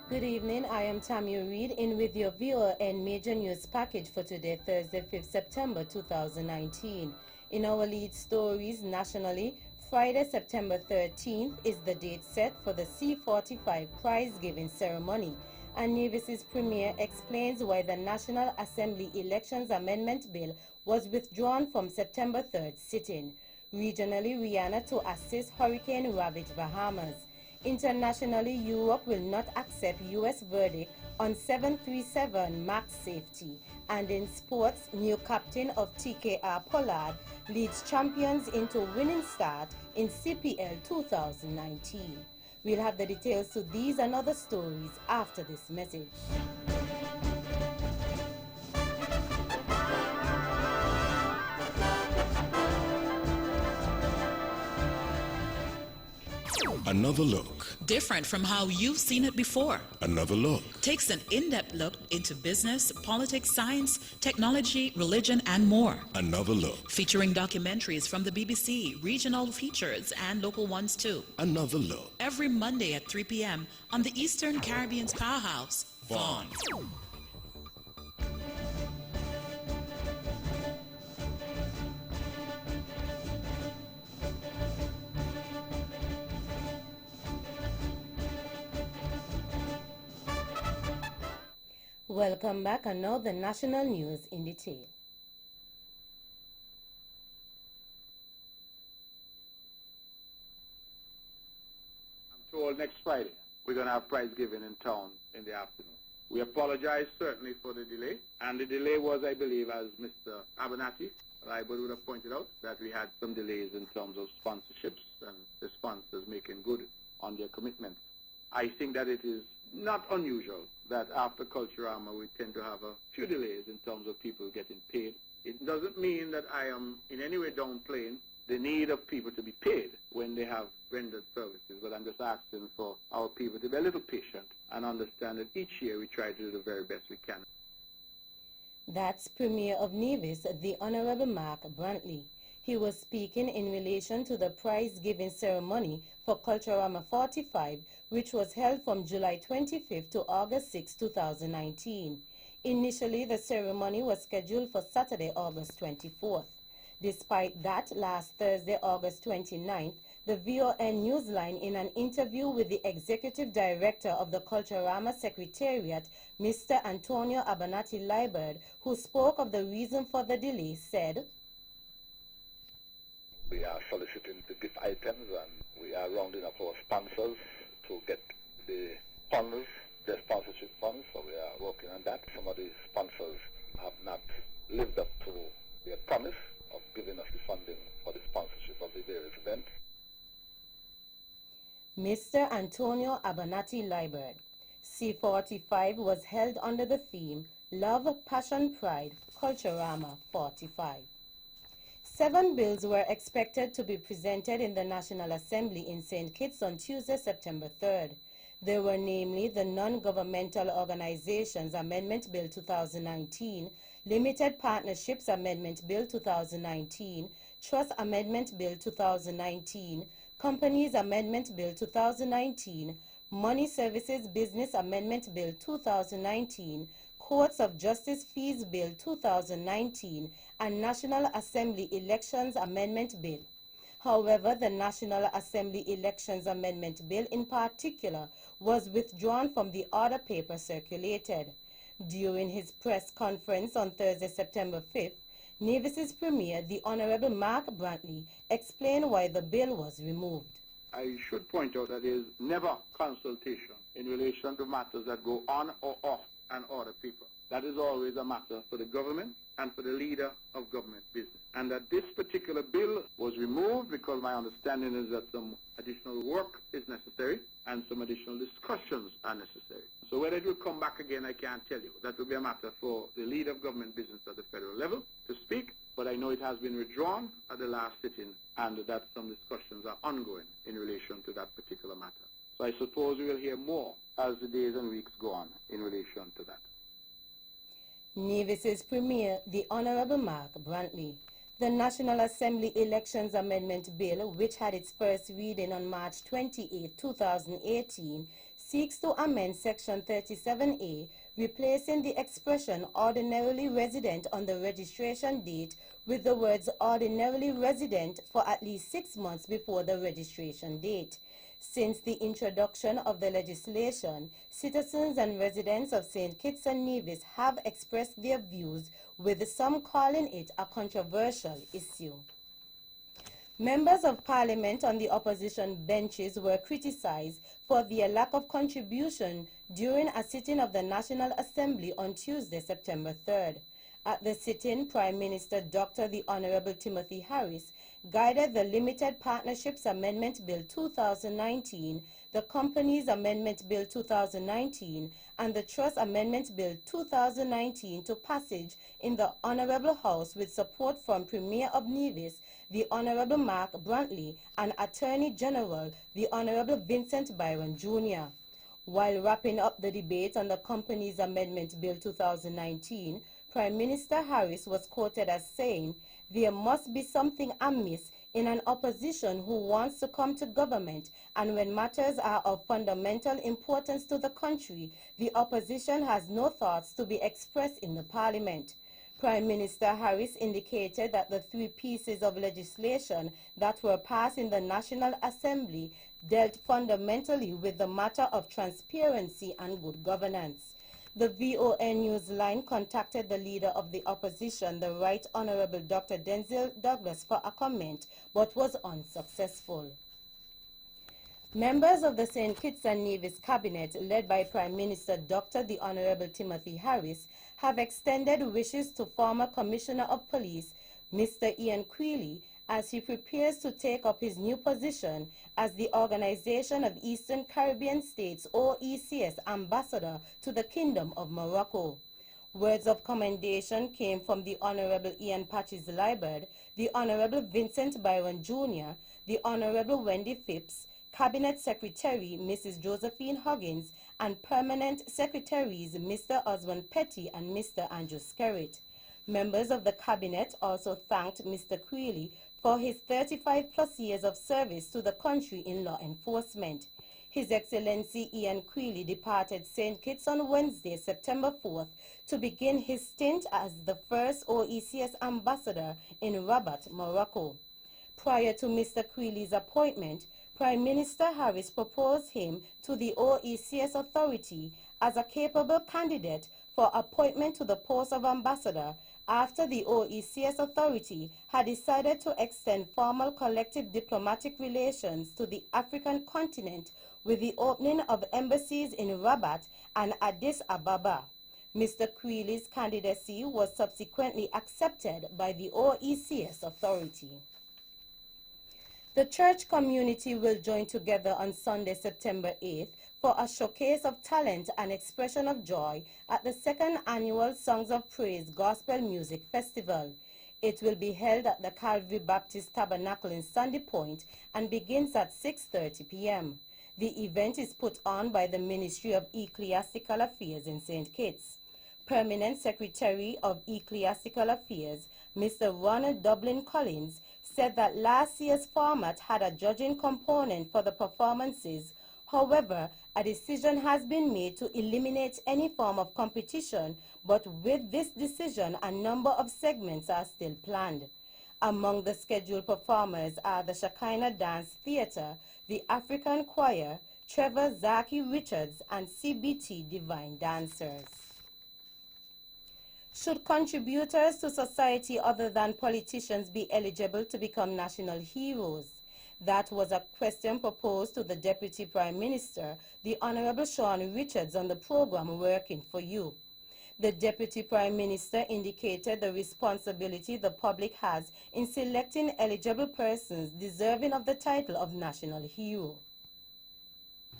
Good evening, I am Tammy Reed in with your viewer and major news package for today, Thursday, 5th September 2019. In our lead stories nationally, Friday, September 13th is the date set for the C45 prize-giving ceremony, and Nevis's premier explains why the National Assembly Elections Amendment Bill was withdrawn from September 3rd sitting. Regionally, Rihanna to assist hurricane-ravaged Bahamas. Internationally, Europe will not accept U.S. verdict on 737 MAX safety. And in sports, new captain of TKR Pollard leads champions into winning start in CPL 2019. We'll have the details to these and other stories after this message. Another look. Different from how you've seen it before. Another look. Takes an in-depth look into business, politics, science, technology, religion, and more. Another look. Featuring documentaries from the BBC, regional features, and local ones too. Another look. Every Monday at 3 p.m. on the Eastern Caribbean's powerhouse, Vaughan. Welcome back, and now the national news in detail. I'm told next Friday we're going to have prize giving in town in the afternoon. We apologize certainly for the delay, and the delay was, I believe, as Mr. Abernathy would have pointed out, that we had some delays in terms of sponsorships and the sponsors making good on their commitments. I think that it is not unusual that after Culturama we tend to have a few delays in terms of people getting paid. It doesn't mean that I am in any way downplaying the need of people to be paid when they have rendered services, but I'm just asking for our people to be a little patient and understand that each year we try to do the very best we can. That's Premier of Nevis, the Honorable Mark Brantley. He was speaking in relation to the prize-giving ceremony for Culturama 45, which was held from July 25th to August 6, 2019. Initially, the ceremony was scheduled for Saturday, August 24th. Despite that, last Thursday, August 29th, the VON Newsline, in an interview with the Executive Director of the Culturama Secretariat, Mr. Antonio Abernathy Liebert, who spoke of the reason for the delay, said, "We are soliciting the gift items, and we are rounding up our sponsors to get the funds, their sponsorship funds, so we are working on that. Some of the sponsors have not lived up to their promise of giving us the funding for the sponsorship of the various events." Mr. Antonio Abernathy Liebert. C45 was held under the theme Love, Passion, Pride, Culturama 45. 7 bills were expected to be presented in the National Assembly in St. Kitts on Tuesday, September 3rd. They were namely the Non-Governmental Organizations Amendment Bill 2019, Limited Partnerships Amendment Bill 2019, Trust Amendment Bill 2019, Companies Amendment Bill 2019, Money Services Business Amendment Bill 2019, Courts of Justice Fees Bill 2019, and National Assembly Elections Amendment Bill. However, the National Assembly Elections Amendment Bill in particular was withdrawn from the order paper circulated. During his press conference on Thursday, September 5th, Nevis's Premier, the Honorable Mark Brantley, explained why the bill was removed. I should point out that there is never consultation in relation to matters that go on or off an order paper. That is always a matter for the government and for the leader of government business. And that this particular bill was removed because my understanding is that some additional work is necessary and some additional discussions are necessary. So whether it will come back again, I can't tell you. That will be a matter for the leader of government business at the federal level to speak, but I know it has been withdrawn at the last sitting and that some discussions are ongoing in relation to that particular matter. So I suppose we will hear more as the days and weeks go on in relation to that. Nevis's Premier, the Honorable Mark Brantley. The National Assembly Elections Amendment Bill, which had its first reading on March 28, 2018, seeks to amend Section 37A, replacing the expression ordinarily resident on the registration date with the words ordinarily resident for at least 6 months before the registration date. Since the introduction of the legislation, citizens and residents of St. Kitts and Nevis have expressed their views, with some calling it a controversial issue. Members of Parliament on the opposition benches were criticized for their lack of contribution during a sitting of the National Assembly on Tuesday, September 3rd. At the sitting, Prime Minister Dr. the Honorable Timothy Harris guided the Limited Partnerships Amendment Bill 2019, the Companies Amendment Bill 2019, and the Trust Amendment Bill 2019 to passage in the Honorable House with support from Premier of Nevis, the Honorable Mark Brantley, and Attorney General, the Honorable Vincent Byron Jr. While wrapping up the debate on the Companies Amendment Bill 2019, Prime Minister Harris was quoted as saying, "There must be something amiss in an opposition who wants to come to government, and when matters are of fundamental importance to the country, the opposition has no thoughts to be expressed in the Parliament." Prime Minister Harris indicated that the 3 pieces of legislation that were passed in the National Assembly dealt fundamentally with the matter of transparency and good governance. The VON Newsline contacted the leader of the opposition, the Right Honorable Dr. Denzil Douglas, for a comment, but was unsuccessful. Members of the St. Kitts and Nevis Cabinet, led by Prime Minister Dr. the Honorable Timothy Harris, have extended wishes to former Commissioner of Police, Mr. Ian Quealy, as he prepares to take up his new position as the Organization of Eastern Caribbean States OECS Ambassador to the Kingdom of Morocco. Words of commendation came from the Honorable Ian Patches Liburd, the Honorable Vincent Byron Jr., the Honorable Wendy Phipps, Cabinet Secretary Mrs. Josephine Huggins, and Permanent Secretaries Mr. Oswald Petty and Mr. Andrew Skerritt. Members of the Cabinet also thanked Mr. Quealy for his 35-plus years of service to the country in law enforcement. His Excellency Ian Quealy departed St. Kitts on Wednesday, September 4th, to begin his stint as the first OECS ambassador in Rabat, Morocco. Prior to Mr. Quealy's appointment, Prime Minister Harris proposed him to the OECS authority as a capable candidate for appointment to the post of ambassador after the OECS authority had decided to extend formal collective diplomatic relations to the African continent with the opening of embassies in Rabat and Addis Ababa. Mr. Quealy's candidacy was subsequently accepted by the OECS authority. The church community will join together on Sunday, September 8th for a showcase of talent and expression of joy at the 2nd Annual Songs of Praise Gospel Music Festival. It will be held at the Calvary Baptist Tabernacle in Sandy Point and begins at 6:30 p.m. The event is put on by the Ministry of Ecclesiastical Affairs in St. Kitts. Permanent Secretary of Ecclesiastical Affairs, Mr. Ronald Dublin Collins, said that last year's format had a judging component for the performances. However, a decision has been made to eliminate any form of competition, but with this decision, a number of segments are still planned. Among the scheduled performers are the Shekinah Dance Theatre, the African Choir, Trevor Zaki Richards, and CBT Divine Dancers. Should contributors to society other than politicians be eligible to become national heroes? That was a question proposed to the Deputy Prime Minister, the Honorable Sean Richards, on the program Working for You. The Deputy Prime Minister indicated the responsibility the public has in selecting eligible persons deserving of the title of national hero.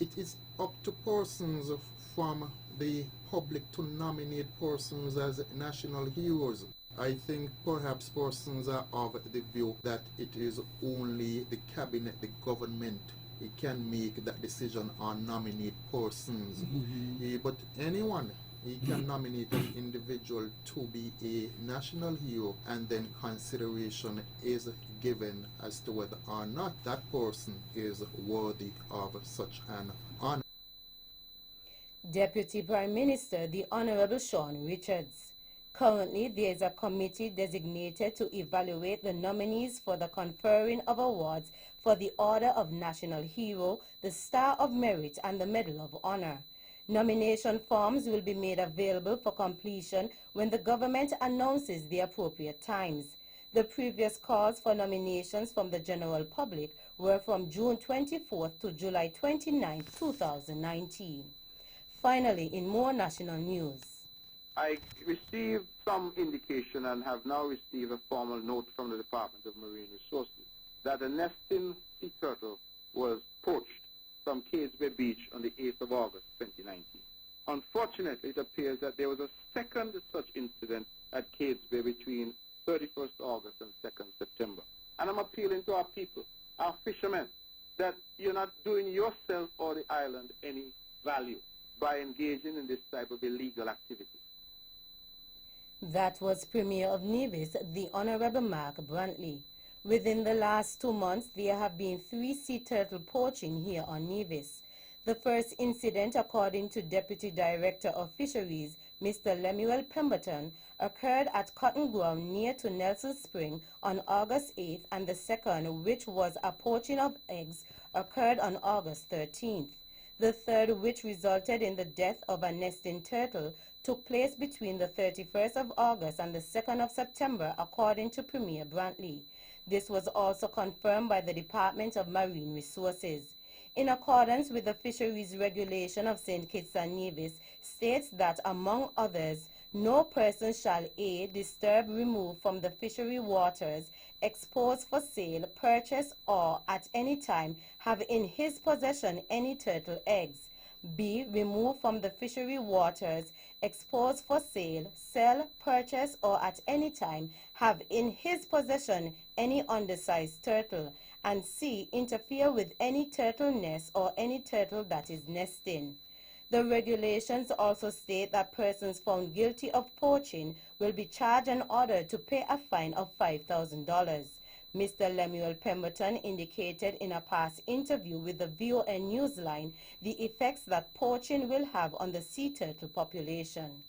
It is up to persons from the public to nominate persons as national heroes. I think perhaps persons are of the view that it is only the cabinet, the government, it can make that decision on nominate persons. But anyone, he can nominate an individual to be a national hero, and then consideration is given as to whether or not that person is worthy of such an honor. Deputy Prime Minister, the Honorable Sean Richards. Currently, there is a committee designated to evaluate the nominees for the conferring of awards for the Order of National Hero, the Star of Merit, and the Medal of Honor. Nomination forms will be made available for completion when the government announces the appropriate times. The previous calls for nominations from the general public were from June 24th to July 29, 2019. Finally, in more national news. I received some indication and have now received a formal note from the Department of Marine Resources that a nesting sea turtle was poached from Cades Bay Beach on the 8th of August 2019. Unfortunately, it appears that there was a second such incident at Cades Bay between 31st August and 2nd September. And I'm appealing to our people, our fishermen, that you're not doing yourself or the island any value by engaging in this type of illegal activity. That was Premier of Nevis, the Honorable Mark Brantley. Within the last 2 months, there have been 3 sea turtle poaching here on Nevis. The first incident, according to Deputy Director of Fisheries, Mr. Lemuel Pemberton, occurred at Cotton Ground near to Nelson Spring on August 8th, and the second, which was a poaching of eggs, occurred on August 13th. The third, which resulted in the death of a nesting turtle, took place between the 31st of August and the 2nd of September, according to Premier Brantley. This was also confirmed by the Department of Marine Resources. In accordance with the Fisheries Regulation of St. Kitts and Nevis, states that, among others, no person shall A, disturb, remove from the fishery waters, expose for sale, purchase, or at any time have in his possession any turtle eggs. B, remove from the fishery waters, expose for sale, sell, purchase, or at any time have in his possession any undersized turtle. And C, interfere with any turtle nest or any turtle that is nesting. The regulations also state that persons found guilty of poaching will be charged and ordered to pay a fine of $5,000. Mr. Lemuel Pemberton indicated in a past interview with the VON Newsline the effects that poaching will have on the sea turtle population.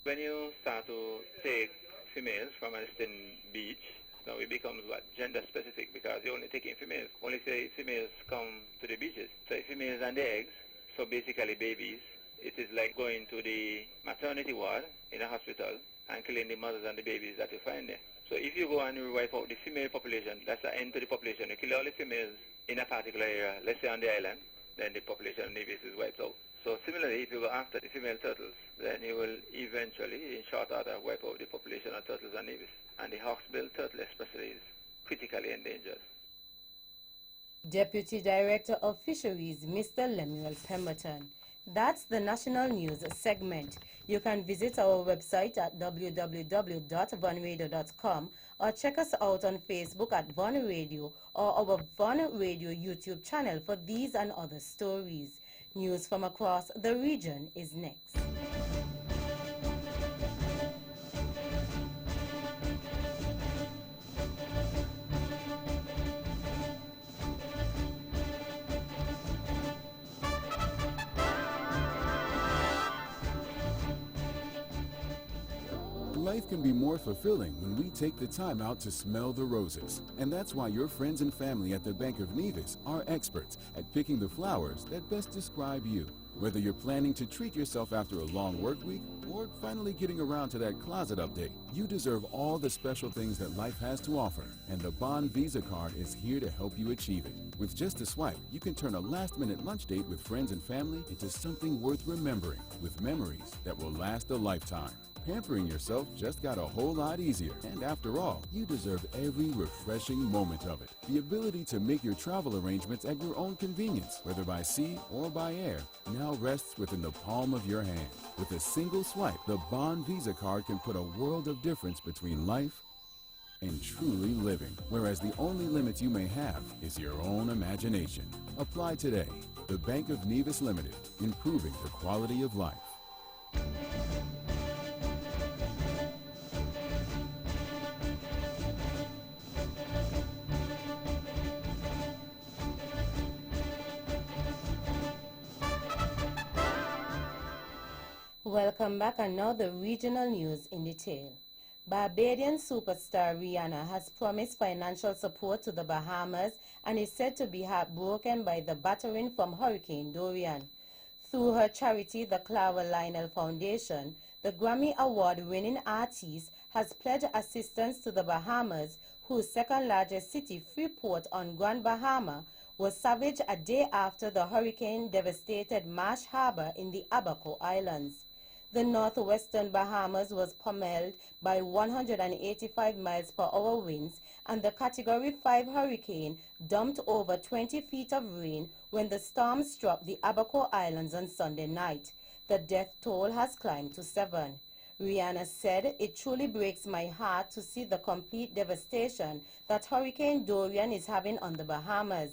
When you start to take females from Aniston Beach, now it becomes gender specific, because you're only taking females. Only say females come to the beaches. So females and the eggs, so basically babies, it is like going to the maternity ward in a hospital and killing the mothers and the babies that you find there. So if you go and you wipe out the female population, that's the end to the population. You kill all the females in a particular area, let's say on the island, then the population of Nevis is wiped out. So similarly, if you go after the female turtles, then you will eventually, in short order, wipe out the population of turtles on Nevis. And the hawksbill turtle especially is critically endangered. Deputy Director of Fisheries, Mr. Lemuel Pemberton. That's the national news segment. You can visit our website at www.vonradio.com or check us out on Facebook at Von Radio or our Von Radio YouTube channel for these and other stories. News from across the region is next. Life can be more fulfilling when we take the time out to smell the roses. And that's why your friends and family at the Bank of Nevis are experts at picking the flowers that best describe you. Whether you're planning to treat yourself after a long work week or finally getting around to that closet update, you deserve all the special things that life has to offer. And the Bond Visa card is here to help you achieve it. With just a swipe, you can turn a last-minute lunch date with friends and family into something worth remembering, with memories that will last a lifetime. Pampering yourself just got a whole lot easier. And after all, you deserve every refreshing moment of it. The ability to make your travel arrangements at your own convenience, whether by sea or by air, now rests within the palm of your hand. With a single swipe, the Bond Visa card can put a world of difference between life and truly living. Whereas the only limit you may have is your own imagination. Apply today. The Bank of Nevis Limited, improving the quality of life. Welcome back, and now the regional news in detail. Barbadian superstar Rihanna has promised financial support to the Bahamas and is said to be heartbroken by the battering from Hurricane Dorian. Through her charity, the Clara Lionel Foundation, the Grammy Award-winning artist has pledged assistance to the Bahamas, whose second-largest city, Freeport on Grand Bahama, was savaged a day after the hurricane devastated Marsh Harbor in the Abaco Islands. The northwestern Bahamas was pummeled by 185 miles per hour winds, and the Category 5 hurricane dumped over 20 feet of rain when the storm struck the Abaco Islands on Sunday night. The death toll has climbed to 7. Rihanna said, "It truly breaks my heart to see the complete devastation that Hurricane Dorian is having on the Bahamas.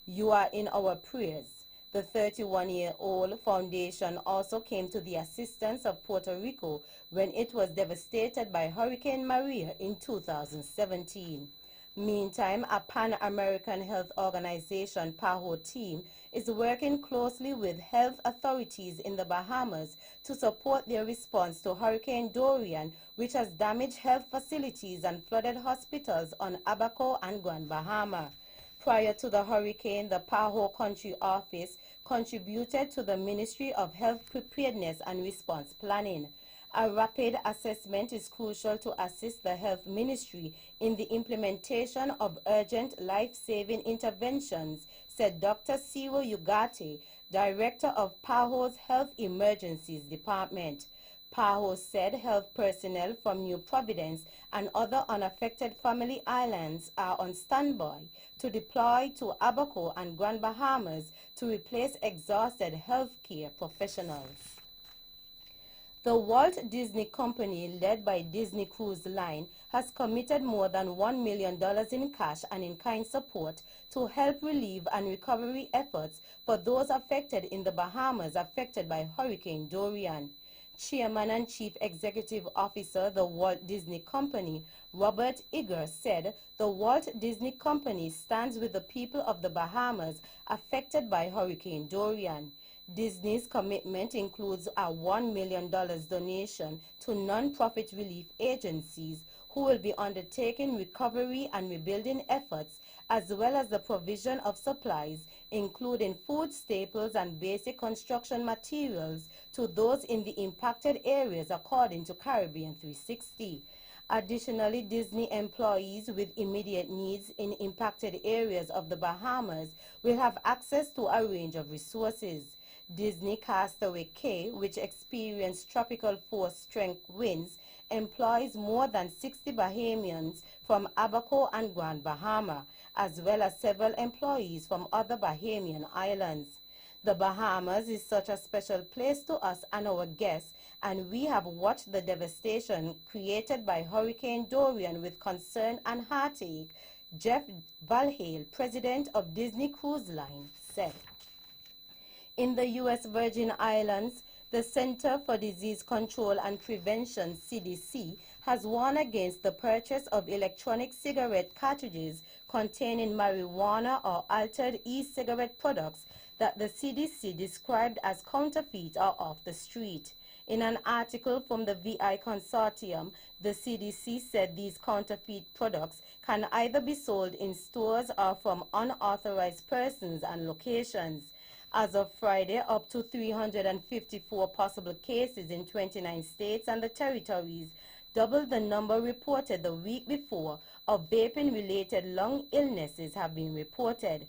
You are in our prayers." The 31-year-old foundation also came to the assistance of Puerto Rico when it was devastated by Hurricane Maria in 2017. Meantime, a Pan-American Health Organization PAHO team is working closely with health authorities in the Bahamas to support their response to Hurricane Dorian, which has damaged health facilities and flooded hospitals on Abaco and Grand Bahama. Prior to the hurricane, the PAHO Country Office contributed to the Ministry of Health Preparedness and Response Planning. A rapid assessment is crucial to assist the Health Ministry in the implementation of urgent life-saving interventions, said Dr. Ciro Ugarte, Director of PAHO's Health Emergencies Department. PAHO said health personnel from New Providence and other unaffected family islands are on standby to deploy to Abaco and Grand Bahamas to replace exhausted healthcare professionals. The Walt Disney Company, led by Disney Cruise Line, has committed more than $1 million in cash and in-kind support to help relief and recovery efforts for those affected in the Bahamas affected by Hurricane Dorian. Chairman and Chief Executive Officer, the Walt Disney Company, Robert Iger, said the Walt Disney Company stands with the people of the Bahamas affected by Hurricane Dorian. Disney's commitment includes a $1 million donation to non-profit relief agencies who will be undertaking recovery and rebuilding efforts, as well as the provision of supplies, including food staples and basic construction materials, to those in the impacted areas, according to Caribbean 360. Additionally, Disney employees with immediate needs in impacted areas of the Bahamas will have access to a range of resources. Disney Castaway Cay, which experienced tropical force strength winds, employs more than 60 Bahamians from Abaco and Grand Bahama, as well as several employees from other Bahamian islands. The Bahamas is such a special place to us and our guests, and we have watched the devastation created by Hurricane Dorian with concern and heartache, Jeff Valhale, president of Disney Cruise Line, said. In the U.S. Virgin Islands, the Center for Disease Control and Prevention, CDC, has warned against the purchase of electronic cigarette cartridges containing marijuana or altered e-cigarette products that the CDC described as counterfeit or off the street. In an article from the VI Consortium, the CDC said these counterfeit products can either be sold in stores or from unauthorized persons and locations. As of Friday, up to 354 possible cases in 29 states and the territories, double the number reported the week before, of vaping-related lung illnesses have been reported.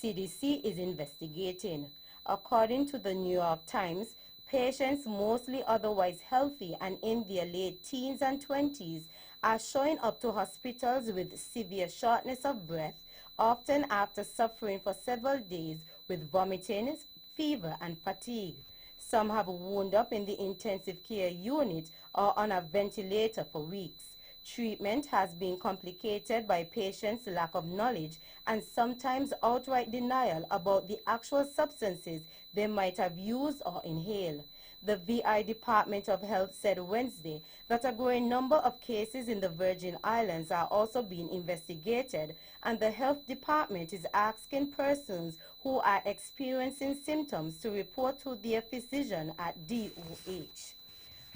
CDC is investigating. According to the New York Times, patients mostly otherwise healthy and in their late teens and 20s are showing up to hospitals with severe shortness of breath, often after suffering for several days with vomiting, fever, and fatigue. Some have wound up in the intensive care unit or on a ventilator for weeks. Treatment has been complicated by patients' lack of knowledge and sometimes outright denial about the actual substances they might have used or inhaled. The VI Department of Health said Wednesday that a growing number of cases in the Virgin Islands are also being investigated, and the Health Department is asking persons who are experiencing symptoms to report to their physician at DOH.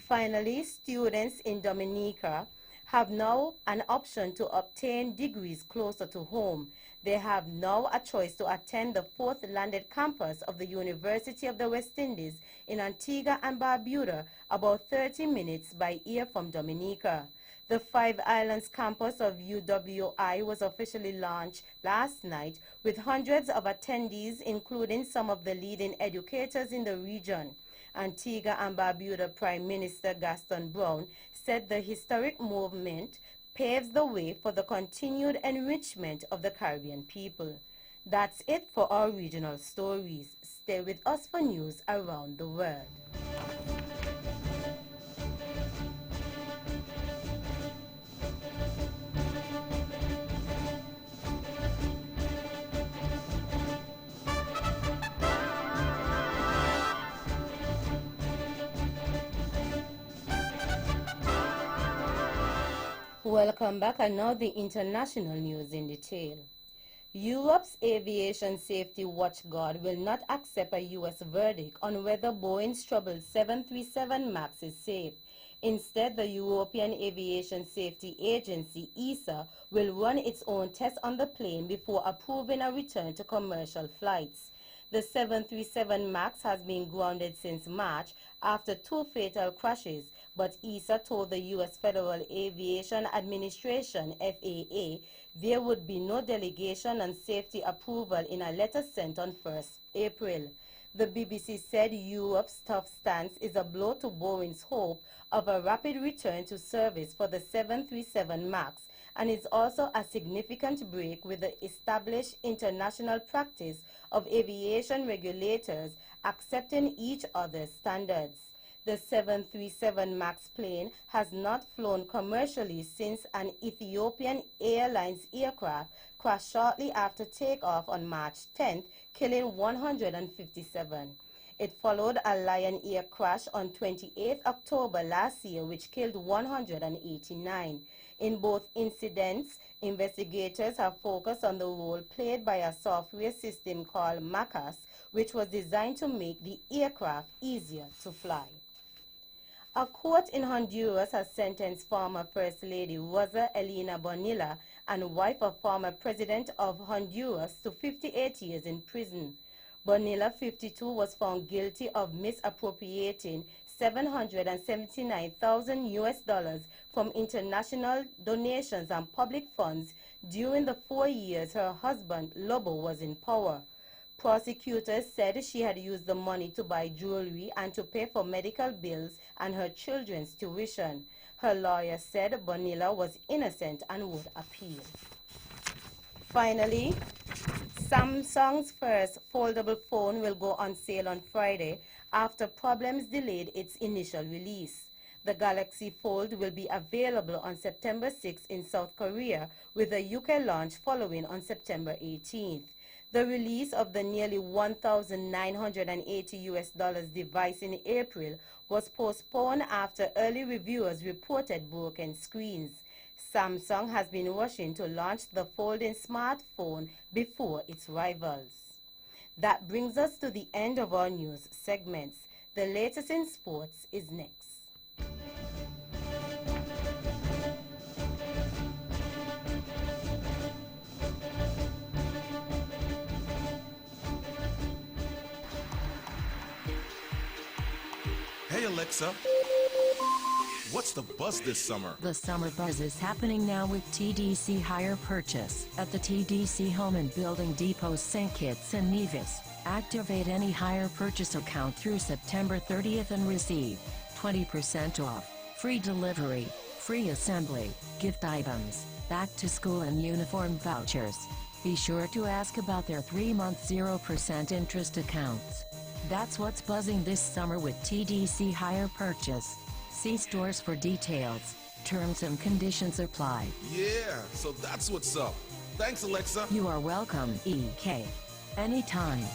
Finally, students in Dominica have now an option to obtain degrees closer to home. They have now a choice to attend the fourth landed campus of the University of the West Indies in Antigua and Barbuda, about 30 minutes by air from Dominica. The Five Islands campus of UWI was officially launched last night with hundreds of attendees, including some of the leading educators in the region. Antigua and Barbuda Prime Minister Gaston Brown said the historic movement paves the way for the continued enrichment of the Caribbean people. That's it for our regional stories. Stay with us for news around the world. Welcome back, and now the international news in detail. Europe's aviation safety watchdog will not accept a U.S. verdict on whether Boeing's troubled 737 MAX is safe. Instead, the European Aviation Safety Agency, EASA, will run its own tests on the plane before approving a return to commercial flights. The 737 MAX has been grounded since March after 2 fatal crashes, but EASA told the U.S. Federal Aviation Administration, FAA, there would be no delegation on safety approval in a letter sent on 1st April. The BBC said Europe's tough stance is a blow to Boeing's hope of a rapid return to service for the 737 MAX, and is also a significant break with the established international practice of aviation regulators accepting each other's standards. The 737 MAX plane has not flown commercially since an Ethiopian Airlines aircraft crashed shortly after takeoff on March 10th, killing 157. It followed a Lion Air crash on 28 October last year, which killed 189. In both incidents, investigators have focused on the role played by a software system called MACAS, which was designed to make the aircraft easier to fly. A court in Honduras has sentenced former First Lady Rosa Elena Bonilla and wife of former President of Honduras to 58 years in prison. Bonilla, 52, was found guilty of misappropriating $779,000 from international donations and public funds during the 4 years her husband, Lobo, was in power. Prosecutors said she had used the money to buy jewelry and to pay for medical bills and her children's tuition. Her lawyer said Bonilla was innocent and would appeal. Finally, Samsung's first foldable phone will go on sale on Friday after problems delayed its initial release. The Galaxy Fold will be available on September 6 in South Korea, with a UK launch following on September 18th. The release of the nearly $1,980 device in April was postponed after early reviewers reported broken screens. Samsung has been rushing to launch the folding smartphone before its rivals. That brings us to the end of our news segments. The latest in sports is next. Hey Alexa, what's the buzz this summer? The summer buzz is happening now with TDC Hire Purchase at the TDC Home and Building Depot St. Kitts and Nevis. Activate any hire purchase account through September 30th and receive 20% off, free delivery, free assembly, gift items, back to school and uniform vouchers. Be sure to ask about their 3-month 0% interest accounts. That's what's buzzing this summer with TDC Hire Purchase. See stores for details. Terms and conditions apply. Yeah, so that's what's up. Thanks, Alexa. You are welcome, EK. Anytime.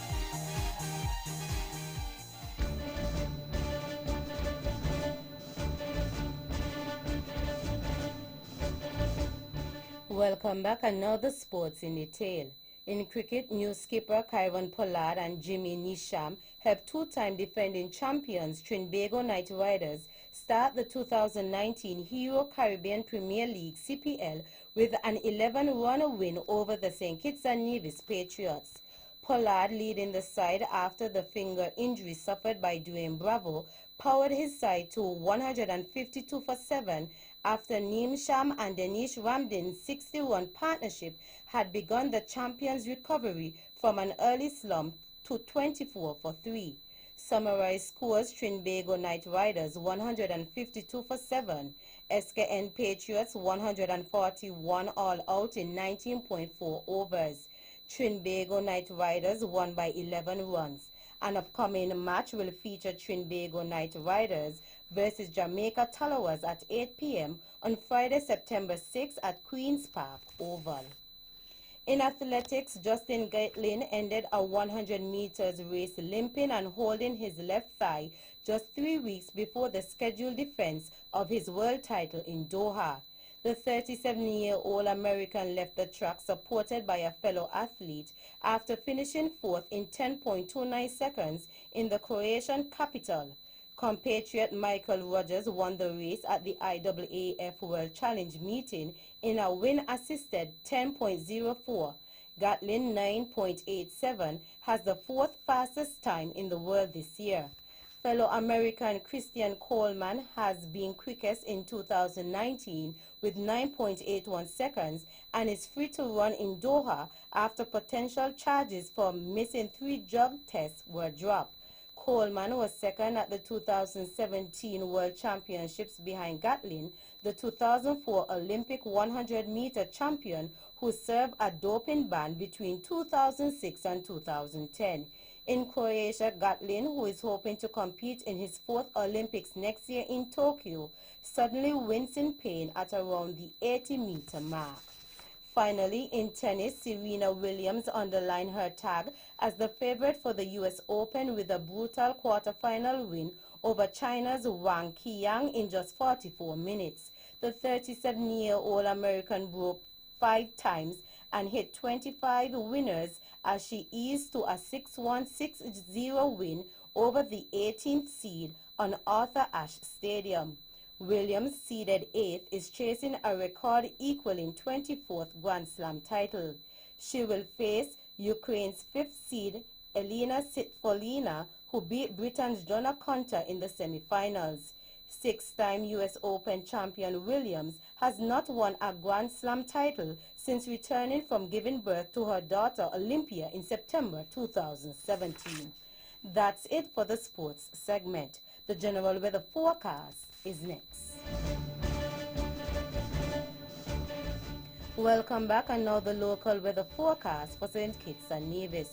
Welcome back, and now the sports in detail. In cricket, new skipper Kyron Pollard and Jimmy Neesham helped two-time defending champions Trinbago Knight Riders start the 2019 Hero Caribbean Premier League CPL with an 11-run win over the St. Kitts and Nevis Patriots. Pollard, leading the side after the finger injury suffered by Dwayne Bravo, powered his side to 152 for 7 after Neem Sham and Danish Ramdin's 60-run partnership had begun the champions' recovery from an early slump to 24 for 3. Summarized scores: Trinbago Knight Riders 152 for 7, SKN Patriots 141 all out in 19.4 overs. Trinbago Knight Riders won by 11 runs. An upcoming match will feature Trinbago Knight Riders versus Jamaica Tallawahs at 8 p.m. on Friday, September 6 at Queen's Park Oval. In athletics, Justin Gatlin ended a 100 meters race limping and holding his left thigh just 3 weeks before the scheduled defense of his world title in Doha. The 37-year-old American left the track supported by a fellow athlete after finishing fourth in 10.29 seconds in the Croatian capital. Compatriot Michael Rogers won the race at the IAAF World Challenge meeting in a wind-assisted 10.04. Gatlin 9.87 has the fourth fastest time in the world this year. Fellow American Christian Coleman has been quickest in 2019 with 9.81 seconds and is free to run in Doha after potential charges for missing 3 drug tests were dropped. Coleman was second at the 2017 World Championships behind Gatlin, the 2004 Olympic 100-meter champion who served a doping ban between 2006 and 2010. In Croatia, Gatlin, who is hoping to compete in his 4th Olympics next year in Tokyo, suddenly wins in pain at around the 80-meter mark. Finally, in tennis, Serena Williams underlined her tag as the favorite for the U.S. Open with a brutal quarterfinal win over China's Wang Qiyang in just 44 minutes. The 37-year-old American broke 5 times and hit 25 winners as she eased to a 6-1, 6-0 win over the 18th seed on Arthur Ashe Stadium. Williams, seeded 8th, is chasing a record equaling 24th Grand Slam title. She will face Ukraine's 5th seed Elena Svitolina, who beat Britain's Donna Conter in the semifinals. 6-time U.S. Open champion Williams has not won a Grand Slam title since returning from giving birth to her daughter Olympia in September 2017. That's it for the sports segment. The general weather forecast is next. Welcome back, and now the local weather forecast for St. Kitts and Nevis.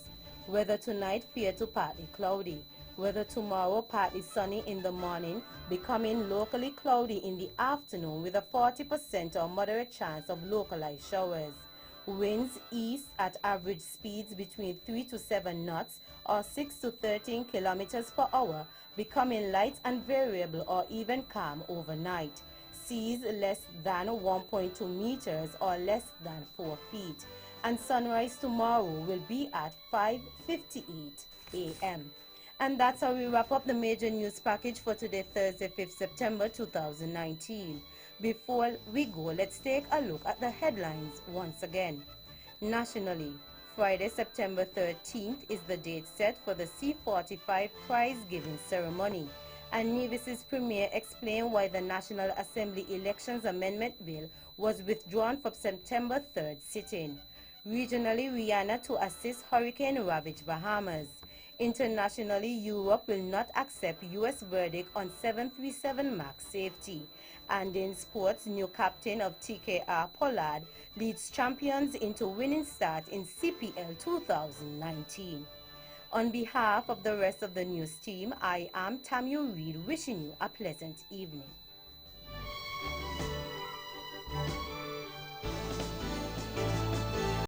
Weather tonight, fair to partly cloudy. Weather tomorrow, partly sunny in the morning, becoming locally cloudy in the afternoon with a 40% or moderate chance of localized showers. Winds east at average speeds between 3 to 7 knots or 6 to 13 kilometers per hour, becoming light and variable or even calm overnight. Seas less than 1.2 meters or less than 4 feet. And sunrise tomorrow will be at 5:58 a.m. And that's how we wrap up the major news package for today, Thursday, 5th September 2019. Before we go, let's take a look at the headlines once again. Nationally, Friday, September 13th is the date set for the C45 prize-giving ceremony. And Nevis's Premier explained why the National Assembly Elections Amendment Bill was withdrawn from September 3rd sitting. Regionally, Rihanna to assist hurricane-ravaged Bahamas. Internationally, Europe will not accept U.S. verdict on 737 MAX safety. And in sports, new captain of TKR Pollard leads champions into winning start in CPL 2019. On behalf of the rest of the news team, I am Tammy Reed, wishing you a pleasant evening.